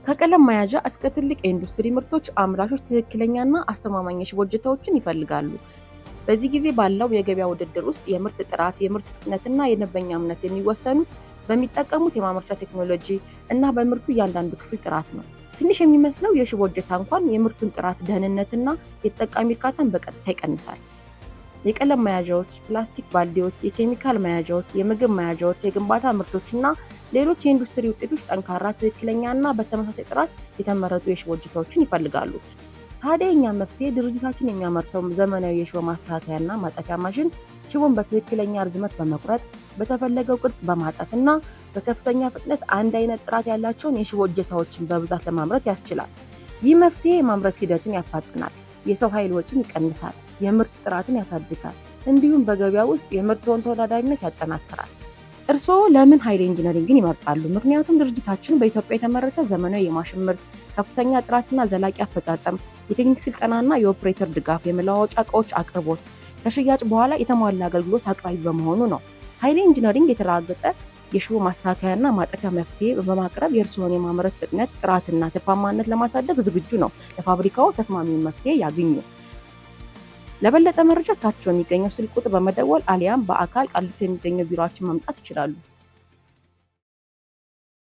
ከቀለም መያዣ እስከ ትልቅ የኢንዱስትሪ ምርቶች አምራቾች ትክክለኛና አስተማማኝ የሽቦ እጀታዎችን ይፈልጋሉ። በዚህ ጊዜ ባለው የገበያ ውድድር ውስጥ የምርት ጥራት፣ የምርት ፍጥነትና የደንበኛ እምነት የሚወሰኑት በሚጠቀሙት የማምረቻ ቴክኖሎጂ እና በምርቱ እያንዳንዱ ክፍል ጥራት ነው። ትንሽ የሚመስለው የሽቦ እጀታ እንኳን የምርቱን ጥራት፣ ደህንነትና የተጠቃሚ እርካታን በቀጥታ ይቀንሳል። የቀለም መያዣዎች፣ ፕላስቲክ ባልዲዎች፣ የኬሚካል መያዣዎች፣ የምግብ መያዣዎች፣ የግንባታ ምርቶችና ሌሎች የኢንዱስትሪ ውጤቶች ጠንካራ፣ ትክክለኛና በተመሳሳይ ጥራት የተመረቱ የሽቦ እጀታዎችን ይፈልጋሉ። ታዲያ የኛ መፍትሄ ድርጅታችን የሚያመርተው ዘመናዊ የሽቦ ማስተካከያና ማጠፊያ ማሽን ሽቦን በትክክለኛ ርዝመት በመቁረጥ በተፈለገው ቅርጽ በማጠፍ እና በከፍተኛ ፍጥነት አንድ አይነት ጥራት ያላቸውን የሽቦ እጀታዎችን በብዛት ለማምረት ያስችላል። ይህ መፍትሄ የማምረት ሂደትን ያፋጥናል፣ የሰው ኃይል ወጪን ይቀንሳል፣ የምርት ጥራትን ያሳድጋል፣ እንዲሁም በገበያ ውስጥ የምርትዎን ተወዳዳሪነት ያጠናክራል። እርስዎ ለምን ኃይሌ ኢንጂነሪንግን ይመርጣሉ? ምክንያቱም ድርጅታችን በኢትዮጵያ የተመረተ ዘመናዊ የማሽን ምርት፣ ከፍተኛ ጥራትና ዘላቂ አፈጻጸም፣ የቴክኒክ ስልጠናና የኦፕሬተር ድጋፍ፣ የመለዋወጫ ዕቃዎች አቅርቦት፣ ከሽያጭ በኋላ የተሟላ አገልግሎት አቅራቢ በመሆኑ ነው። ኃይሌ ኢንጂነሪንግ የተረጋገጠ የሽቦ ማስተካከያና ማጠፊያ መፍትሄ በማቅረብ የእርስዎን የማምረት ፍጥነት፣ ጥራትና ትርፋማነት ለማሳደግ ዝግጁ ነው። ለፋብሪካው ተስማሚውን መፍትሄ ያግኙ። ለበለጠ መረጃ ታች በሚገኘው ስልክ ቁጥር በመደወል አሊያም በአካል ቃሊቲ የሚገኘው ቢሮአችን መምጣት ይችላሉ።